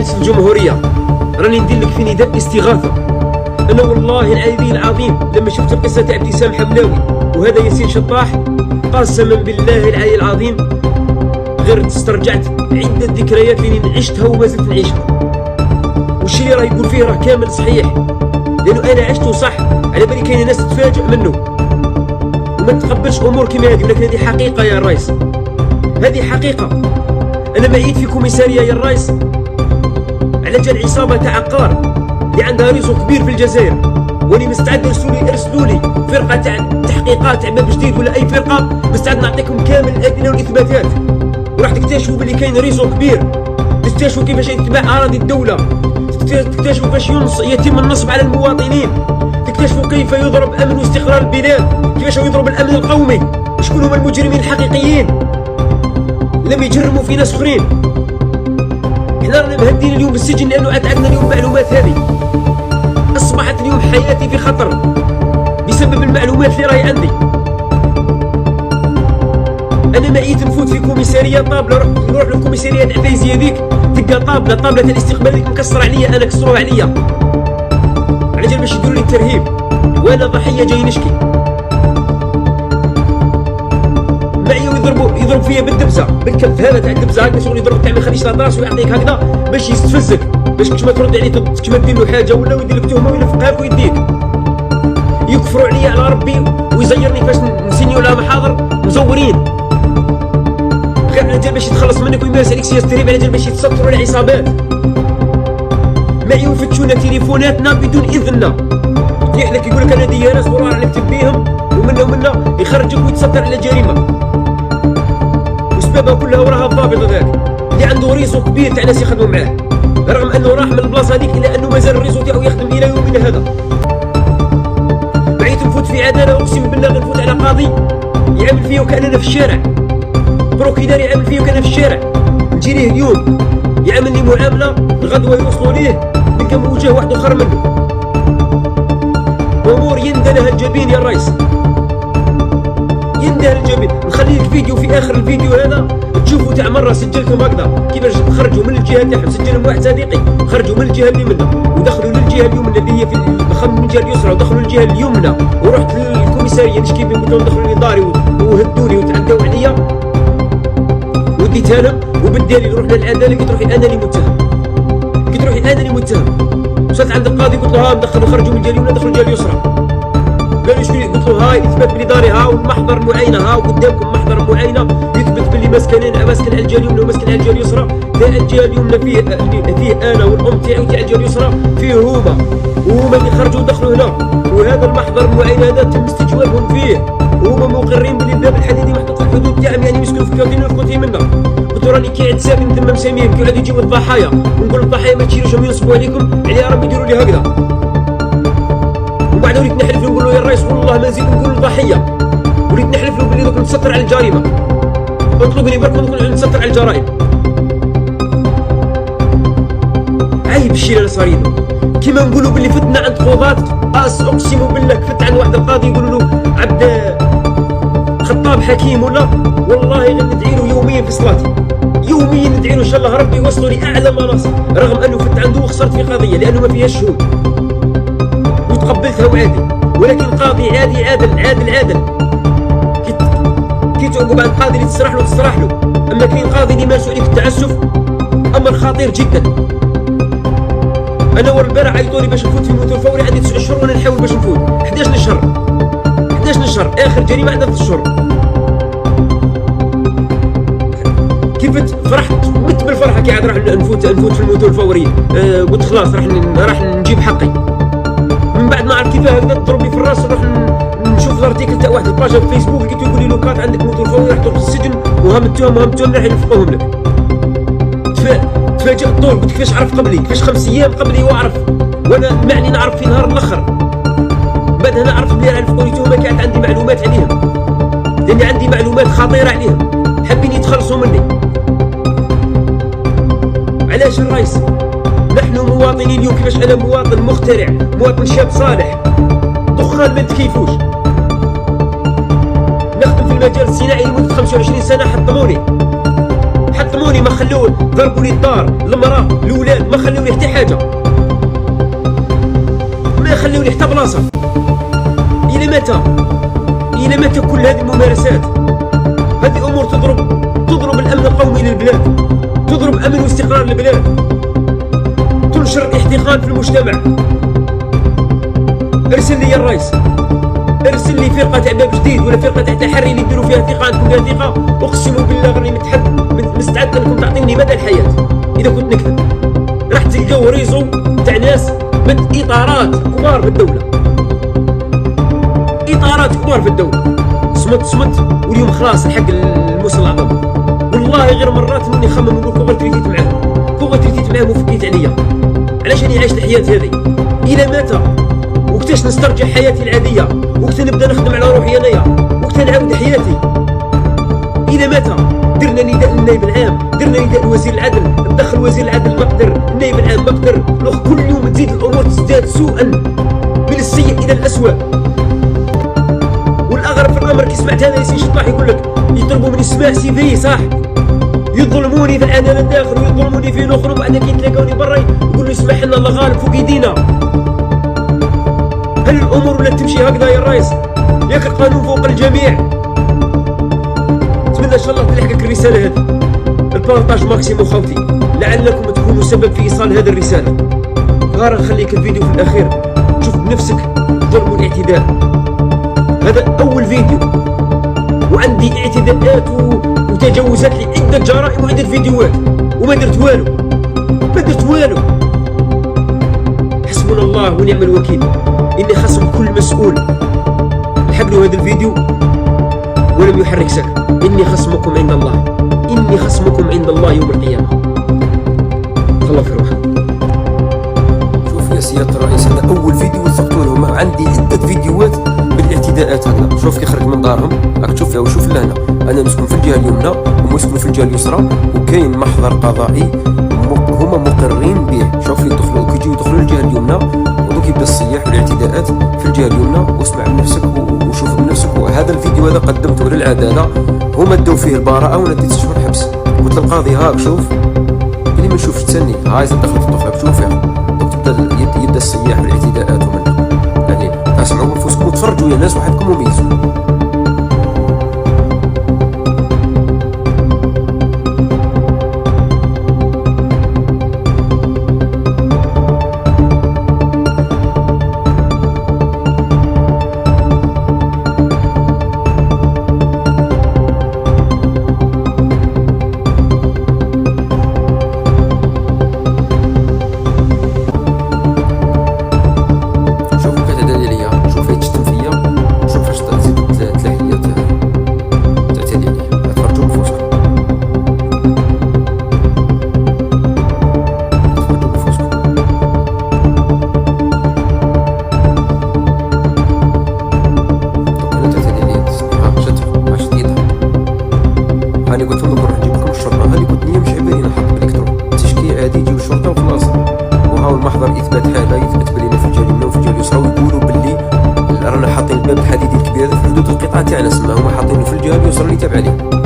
رئيس الجمهورية، راني ندير لك في نداء استغاثة. أنا والله العلي العظيم لما شفت القصة تاع ابتسام حملاوي وهذا ياسين شطاح، قسما بالله العلي العظيم غير استرجعت عدة ذكريات اللي عشتها وما زلت نعيشها. والشي اللي راه يقول فيه راه كامل صحيح، لأنه أنا عشته صح. على بالي كاين ناس تتفاجئ منه وما تقبلش أمور كيما هذه، ولكن هذه حقيقة يا الرئيس، هذه حقيقة. أنا معيت في كوميسارية يا الرئيس على جال عصابة تاع عقار اللي عندها ريزو كبير في الجزائر، واني مستعد ارسلوا لي فرقة تاع تحقيقات تاع باب جديد ولا أي فرقة، مستعد نعطيكم كامل الأدلة والإثباتات، وراح تكتشفوا باللي كاين ريزو كبير، تكتشفوا كيفاش يتباع أراضي الدولة، تكتشفوا كيفاش يتم النصب على المواطنين، تكتشفوا كيف يضرب أمن واستقرار البلاد، كيفاش يضرب الأمن القومي، شكون هما المجرمين الحقيقيين لم يجرموا في ناس اخرين. احنا رانا مهدين اليوم بالسجن لانه عندنا اليوم المعلومات هذه. اصبحت اليوم حياتي في خطر بسبب المعلومات اللي راهي عندي. انا معيت نفوت في كوميساريه طابله، نروح للكوميساريه تاع فايزيه ذيك، تلقى طابله تاع الاستقبال ذيك مكسره عليا، انا كسروها عليا على جال باش يديروا لي الترهيب، وانا ضحيه جاي نشكي. معي يضرب فيا بالدبزه، بالكذابه تاع الدبزه هكذا، شغل يضرب تاع ما يخليش لاطاس ويعطيك هكذا باش يستفزك، باش كش ما ترد عليه كش ما دير له حاجه ولا يدير لك تهمه ويلفقها في يديك. يكفروا عليا على ربي ويزيرني باش نسينيو لها محاضر مزورين، غير على جال باش يتخلص منك ويمارس عليك سياسه التهريب، على جال باش يتستروا العصابات. معي يفتشونا تليفوناتنا بدون اذننا، يحنا كيقول لك انا ديانات وراه نكتب بيهم ومنا يخرجك ويتستر على جريمه، وسببها كلها وراها الضابط ذاك اللي عنده ريزو كبير تاع ناس يخدموا معاه، رغم انه راح من البلاصه هذيك الى انه مازال الريزو تاعو يخدم الى يومنا هذا. بعيت نفوت في عداله، اقسم بالله غنفوت على قاضي يعمل فيا وكاننا في الشارع، بروكيدار يعمل فيا وكاننا في الشارع، نجي ليه اليوم يعمل لي معامله، الغدوه يوصلوا ليه نلقى موجه واحد اخر منه. امور يندلها الجبين يا الرئيس، يندهر الجبين. نخلي لك فيديو في اخر الفيديو هذا تشوفوا تاع مره سجلتهم هكذا كيفاش خرجوا من الجهه تاعهم، سجلهم واحد صديقي، خرجوا من الجهه اليمنى ودخلوا للجهه اليمنى اللي هي من الجهه اليسرى، ودخلوا للجهه اليمنى، ورحت للكوميساريه نشكي بهم، قلت لهم دخلوا لي داري وهدوني وتعدوا عليا، وديتها لهم وبالدليل رحنا للعداله، قلت روحي انا اللي متهم، قلت روحي انا اللي متهم. وصلت عند القاضي قلت له ها مدخلوا خرجوا من الجهه اليمنى دخلوا الجهه اليسرى، قال لي شنو؟ قلت له هاي اثبات بلي داري، ها والمحضر معاينه، ها وقدامكم محضر معاينه يثبت بلي ماسكن على الجهه اليمنى وماسكن على الجهه اليسرى، تاع الجهه اليمنى فيه انا والام تاعي، وتاع الجهه اليسرى فيه هما، وهما اللي خرجوا ودخلوا هنا، وهذا المحضر المعاينه هذا تم استجوابهم فيه، وهما مقرين بلي الباب الحديدي محطوط في الحدود تاعهم، يعني مسكن في كوتين وفي كوتين منا. قلت له راني قاعد سامي ندمم ساميهم، كي غادي يجيو الضحايا ونقول الضحايا ما تشيلوش ينصبوا عليكم، يعني يا ربي ديروا لي هكذا. وبعد وليت نحلف له نقول له يا الرئيس والله ما نزيد نقول ضحيه، وليت نحلف له بلي دوك نتستر على الجريمه، اطلبني برك ندخل نتستر على الجرائم. عيب الشيء اللي صار له، كيما نقولوا باللي فتنا عند قضاة، اقسم بالله فت عند واحد القاضي يقولوا له عبد خطاب حكيم ولا، والله ندعي له يوميا في صلاتي، يوميا ندعي له ان شاء الله ربي يوصلوا لي اعلى مناصب، رغم انه فت عنده وخسرت في قضيه لانه ما فيهاش شهود وتقبلتها وعادي، ولكن قاضي عادي عادل كي تعقب عن قاضي اللي تسرح له، اما كاين قاضي اللي ماشي عليك التعسف امر خطير جدا. انا ور البارح عيطوا لي باش نفوت في الموتور الفوري، عندي 9 شهور وانا نحاول باش نفوت، 11 شهر اخر جريمه عندها 3 شهور. كيف فرحت مت بالفرحه كي عاد راح نفوت في الموتور الفوري، قلت خلاص راح نجيب حقي. من بعد ما عرفت كيفاه هكذا تضربني في الراس، نروح نشوف الارتيكل تاع واحد الباجا في فيسبوك لقيته يقول لي لو كانت عندك موتور فوري راح تروح للسجن، وهم التهم راح ينفقوهم لك. تفاجئت الطول، قلت كيفاش عرف قبلي، كيفاش 5 ايام قبلي واعرف، وانا معني نعرف في نهار الاخر. بعد هنا عرفت بلي ينفقوني تهمه، كانت عندي معلومات عليهم، لاني عندي معلومات خطيره عليهم، حابين يتخلصوا مني. علاش الرئيس؟ نحن مواطنين اليوم، كيفاش انا مواطن مخترع، مواطن شاب صالح، دخان ما تكيفوش، نخدم في المجال الصناعي لمده 25 سنه، حطموني، ما خلوه، ضربوا لي الدار، المراه، الاولاد، ما خلوا لي حتى حاجه، ما خلوا لي حتى بلاصه. الى متى؟ الى متى كل هذه الممارسات؟ هذه امور تضرب الامن القومي للبلاد، تضرب امن واستقرار البلاد، تنشر الاحتقان في المجتمع. ارسل لي يا الرئيس، ارسل لي فرقه تاع باب جديد ولا فرقه تاع تحري اللي يديروا فيها ثقه، عندكم فيها ثقه، اقسم بالله راني مستعد انكم تعطيني مدى الحياه اذا كنت نكذب. راح تلقاو ريزو تاع ناس مد اطارات كبار في الدوله، اطارات كبار في الدوله، صمت واليوم خلاص الحق الموصل الاعظم. والله غير مرات اني نخمم نقول كون تريتيت معاهم وفكيت عليا. علاش راني عايش الحياه هذه؟ الى متى؟ وقتاش نسترجع حياتي العاديه؟ وقتا نبدا نخدم على روحي انايا؟ وقتا نعاود حياتي؟ الى متى؟ درنا نداء للنائب العام، درنا نداء لوزير العدل، تدخل وزير العدل ما قدر، النائب العام ما قدر، كل يوم تزيد الامور تزداد سوءا من السيء الى الاسوء. والاغرب في الامر كي سمعت هذا ياسين شطاح يقول لك يطلبوا من السماح سيفي صح، يظلموني في العنان الداخل ويظلموني في الاخر، وبعد كي يتلاقوني برا يقولوا يسمح لنا الله غالب فوق يدينا. هل الامور ولا تمشي هكذا يا الرئيس؟ ياك القانون فوق الجميع. نتمنى ان شاء الله تلحقك الرساله هذه، البارطاج ماكسيمو خوتي، لعلكم تكونوا سبب في ايصال هذه الرساله. غير نخليك الفيديو في الاخير تشوف بنفسك الظلم والاعتداء. هذا اول فيديو وعندي اعتداءات وتجاوزات لعده جرائم وعده فيديوهات وما درت والو. حسبنا الله ونعم الوكيل. اني خصم كل مسؤول لحق له هذا الفيديو ولم يحرك ساكن. اني خصمكم عند الله يوم القيامه. الله في روحك. شوف يا سياده الرئيس، هذا اول فيديو وثقتوا لهم، عندي عده فيديوهات بالاعتداءات هكذا. شوف كي خرج من دارهم، راك تشوف فيها. وشوف لهنا انا نسكن في الجهه اليمنى وهم يسكنوا في الجهه اليسرى، وكاين محضر قضائي هما مقرين به. شوف لي يدخلوا الجهه اليمنى ودوك يبدا الصياح والاعتداءات في الجهه اليمنى. واسمع بنفسك وشوف بنفسك. وهذا الفيديو هذا قدمته للعداله، هما داو فيه البراءه وانا ديت شهور حبس. قلت للقاضي هاك شوف، اللي ما نشوفش تسني هاي دخلت الطفله شوف فيها. يبدا الصياح والاعتداءات ومن يعني اسمعوا انفسكم وتفرجوا يا ناس وحدكم وميزوا. هاني قلت لهم نروح نجيب لكم الشرطه، هاني قلت لي مش عبالي نحط بالالكترون تشكي عادي يجيو الشرطه وخلاص. وهاو المحضر اثبات حاله، يثبت بلينا في الجهه اليمنى وفي الجهه اليسرى، ويقولوا باللي رانا حاطين الباب الحديدي الكبير في حدود القطعه تاعنا، سما هما حاطينه في الجهه اليسرى اللي تابعه ليه.